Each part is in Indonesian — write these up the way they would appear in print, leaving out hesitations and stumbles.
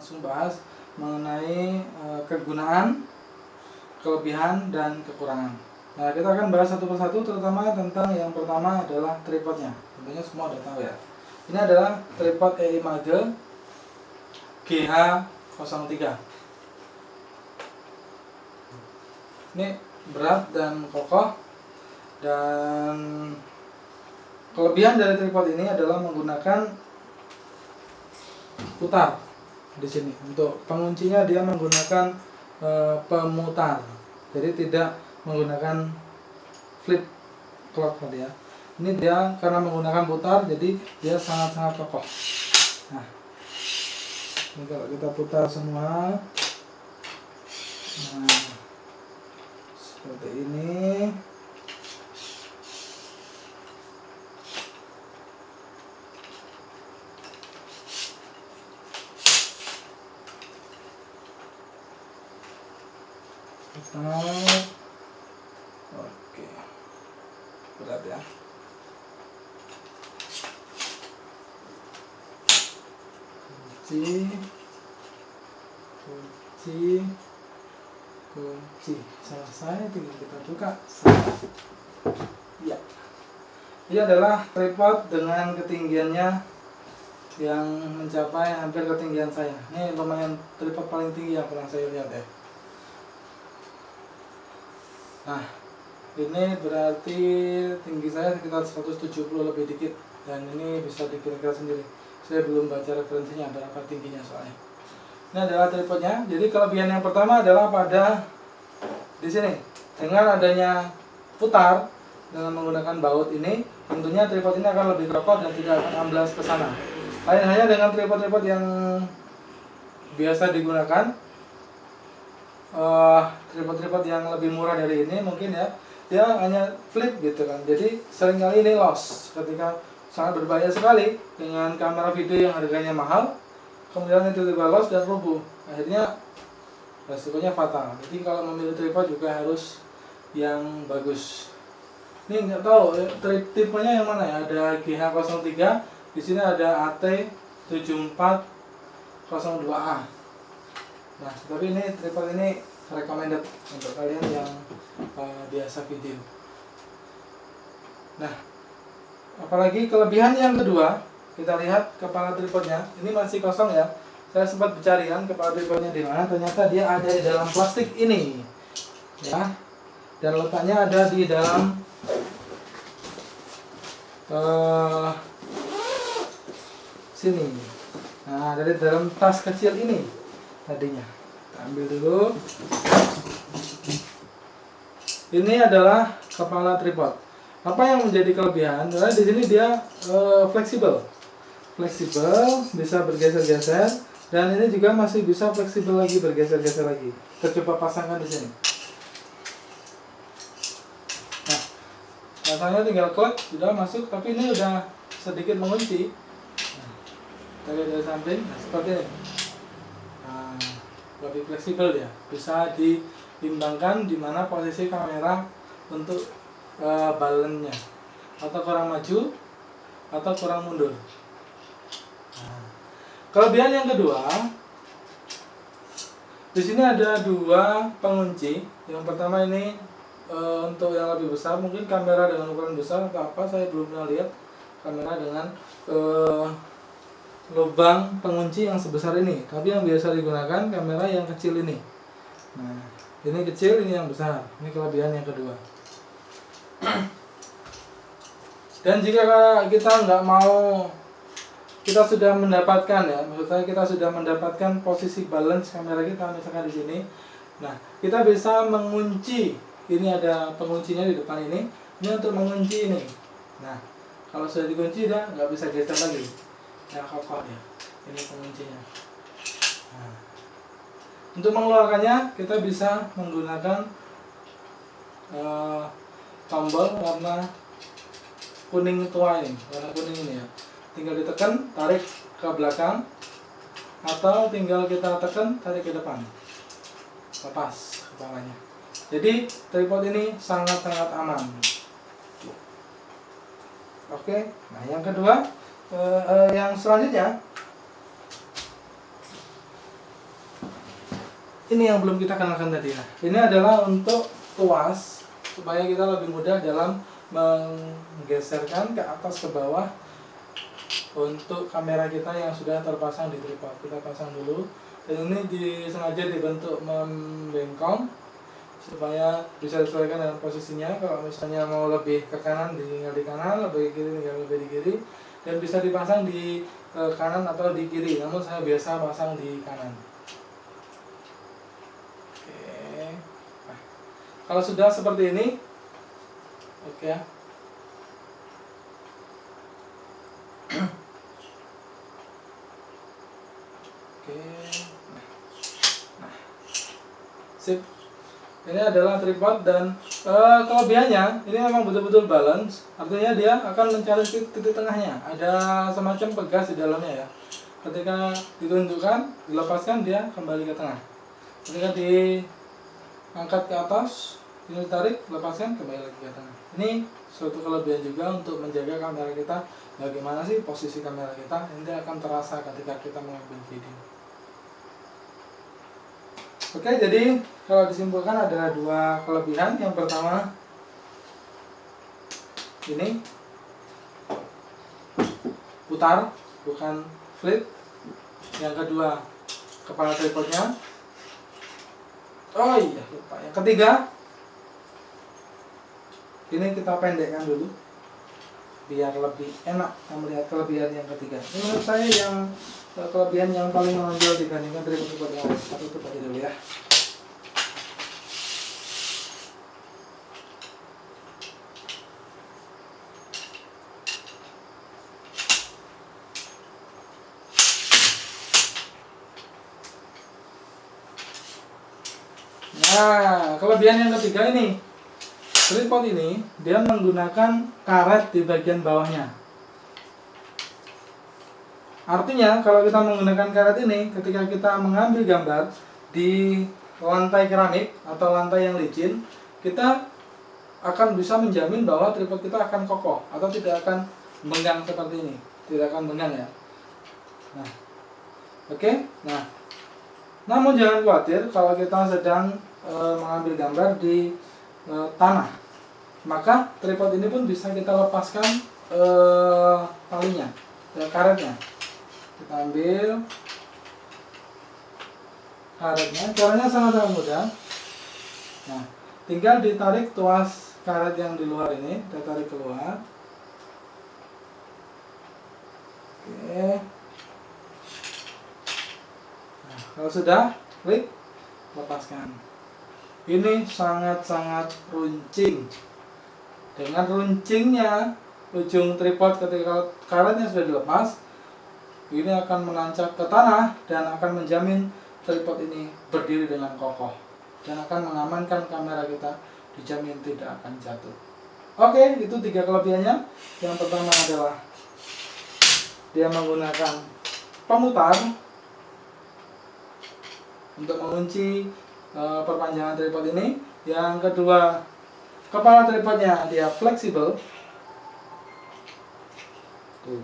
langsung bahas mengenai kegunaan, kelebihan, dan kekurangan. Nah, kita akan bahas satu persatu, terutama tentang yang pertama adalah tripodnya. Tentunya semua udah tahu ya. Ini adalah tripod EIMAGE GH03. Ini berat dan kokoh, dan kelebihan dari tripod ini adalah menggunakan putar di sini. Untuk penguncinya dia menggunakan pemutar, jadi tidak menggunakan flip clock tadi ya. Ini dia karena menggunakan putar, jadi dia sangat-sangat kokoh. Nah, ini kalau kita putar semua, nah seperti ini. Putar. Oke, berat ya. Kunci selesai, tinggal kita buka. Ya, ini adalah tripod dengan ketinggiannya yang mencapai hampir ketinggian saya. Ini lumayan tripod paling tinggi yang pernah saya lihat ya. Nah, ini berarti tinggi saya sekitar 170 lebih dikit, dan ini bisa dikira-kira sendiri. Saya belum baca referensinya berapa tingginya soalnya. Ini adalah tripodnya. Jadi kelebihan yang pertama adalah pada di sini, dengan adanya putar dengan menggunakan baut ini, tentunya tripod ini akan lebih kokoh dan tidak akan amblas ke sana. Lain halnya dengan tripod-tripod yang biasa digunakan, tripod-tripod yang lebih murah dari ini mungkin ya, dia hanya flip gitu kan. Jadi seringkali ini loss ketika sangat berbahaya sekali dengan kamera video yang harganya mahal, kemudian itu tiba loss dan rubuh, akhirnya resikonya fatal. Jadi kalau memilih tripod juga harus yang bagus. Ini nggak tahu tipenya yang mana ya, ada GH03, di sini ada AT7402A. Nah, tapi ini tripod ini recommended untuk kalian yang biasa video. Nah, apalagi kelebihan yang kedua, kita lihat kepala tripodnya. Ini masih kosong ya. Saya sempat mencarikan kepala tripodnya di mana, ternyata dia ada di dalam plastik ini, ya. Dan letaknya ada di dalam sini. Nah, dari dalam tas kecil ini tadinya. Kita ambil dulu. Ini adalah kepala tripod. Apa yang menjadi kelebihan? Karena di sini dia fleksibel, bisa bergeser-geser, dan ini juga masih bisa fleksibel lagi, bergeser-geser lagi. Kita coba pasangkan di sini. Nah, rasanya tinggal klik, sudah masuk, tapi ini udah sedikit mengunci. Nah, kita lihat dari samping, nah seperti ini. Nah, lebih fleksibel dia, bisa diimbangkan di mana posisi kamera untuk balennya, atau kurang maju atau kurang mundur. Nah, kelebihan yang kedua, di sini ada dua pengunci. Yang pertama ini untuk yang lebih besar, mungkin kamera dengan ukuran besar atau apa, saya belum pernah lihat kamera dengan lubang pengunci yang sebesar ini. Tapi yang biasa digunakan kamera yang kecil ini. Nah, ini kecil, ini yang besar. Ini kelebihan yang kedua. Dan jika kita nggak mau, kita sudah mendapatkan ya, maksud saya kita sudah mendapatkan posisi balance kamera kita misalkan di sini. Nah, kita bisa mengunci. Ini ada penguncinya di depan ini untuk mengunci ini. Nah, kalau sudah dikunci dia nggak bisa geser lagi. Ya, kokoh ya. Ini penguncinya. Nah, untuk mengeluarkannya kita bisa menggunakan tombol warna kuning tua ini, warna kuning ini ya. Tinggal ditekan, tarik ke belakang, atau tinggal kita tekan, tarik ke depan, lepas kepalanya. Jadi tripod ini sangat-sangat aman. Oke, nah yang kedua, yang selanjutnya ini yang belum kita kenalkan tadi. Nah, ini adalah untuk tuas supaya kita lebih mudah dalam menggeserkan ke atas ke bawah untuk kamera kita yang sudah terpasang di tripod. Kita pasang dulu. Dan ini sengaja dibentuk membengkong supaya bisa disesuaikan dengan posisinya. Kalau misalnya mau lebih ke kanan tinggal di kanan, lebih ke kiri tinggal lebih di kiri, dan bisa dipasang di kanan atau di kiri. Namun saya biasa pasang di kanan. Oke. Nah, kalau sudah seperti ini, oke. Oke. Nah, sip. Ini adalah tripod dan kelebihannya ini memang betul-betul balance. Artinya dia akan mencari titik tengahnya. Ada semacam pegas di dalamnya ya. Ketika ditunjukkan, dilepaskan dia kembali ke tengah. Ketika diangkat ke atas, ini ditarik, lepaskan kembali lagi ke tengah. Ini suatu kelebihan juga untuk menjaga kamera kita. Bagaimana sih posisi kamera kita? Ini akan terasa ketika kita mengambil video. Oke, jadi kalau disimpulkan ada dua kelebihan. Yang pertama, ini putar, bukan flip. Yang kedua, kepala tripodnya. Oh iya, lupa. Yang ketiga, ini kita pendekkan dulu biar lebih enak melihat kelebihan yang ketiga. Ini menurut saya yang kelebihan yang paling menonjol dibandingkan tripod yang lain. Satu itu tadi dulu ya. Nah, kelebihan yang ketiga ini, tripod ini dia menggunakan karet di bagian bawahnya. Artinya kalau kita menggunakan karet ini, ketika kita mengambil gambar di lantai keramik atau lantai yang licin, kita akan bisa menjamin bahwa tripod kita akan kokoh atau tidak akan benggang seperti ini, tidak akan benggang ya. Nah, oke. Nah, namun jangan khawatir kalau kita sedang mengambil gambar di tanah, maka tripod ini pun bisa kita lepaskan talinya, karetnya. Kita ambil karetnya, caranya sangat mudah. Nah, tinggal ditarik tuas karet yang di luar ini, kita tarik keluar. Oke. Nah, kalau sudah, klik, lepaskan. Ini sangat-sangat runcing. Dengan runcingnya ujung tripod ketika karetnya sudah dilepas, ini akan menancap ke tanah dan akan menjamin tripod ini berdiri dengan kokoh dan akan mengamankan kamera kita, dijamin tidak akan jatuh. Oke, itu 3 kelebihannya. Yang pertama adalah dia menggunakan pemutar untuk mengunci perpanjangan tripod ini. Yang kedua, kepala tripodnya dia fleksibel. Tuh.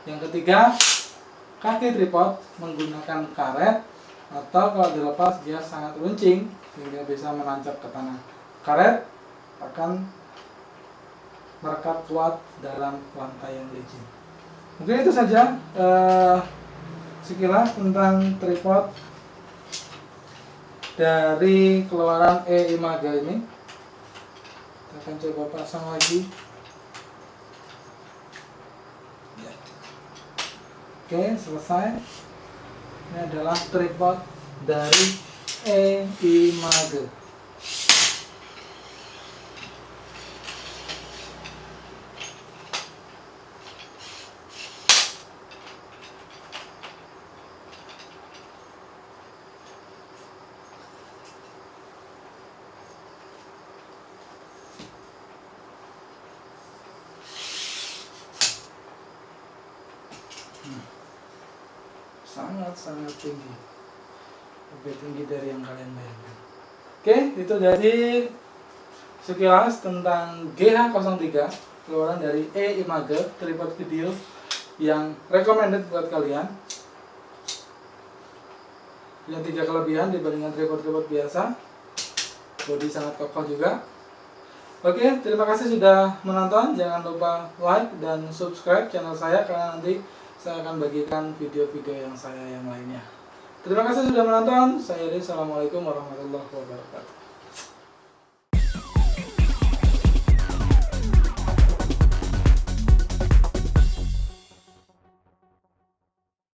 Yang ketiga, kaki tripod menggunakan karet atau kalau dilepas dia sangat runcing sehingga bisa menancap ke tanah. Karet akan merekat kuat dalam lantai yang licin. Mungkin itu saja sekilas tentang tripod dari keluaran E-Imaga ini. Kita akan coba pasang lagi. Oke, selesai. Ini adalah tripod dari E-Imaga. Sangat tinggi, lebih tinggi dari yang kalian bayangkan. Oke, itu jadi sekilas tentang GH03 keluaran dari E-Imaga, tripod video yang recommended buat kalian. Punya 3 kelebihan dibandingkan tripod biasa. Bodi sangat kokoh juga. Oke, terima kasih sudah menonton. Jangan lupa like dan subscribe channel saya, karena nanti saya akan bagikan video-video yang lainnya. Terima kasih sudah menonton. Saya Edi. Assalamualaikum warahmatullahi wabarakatuh.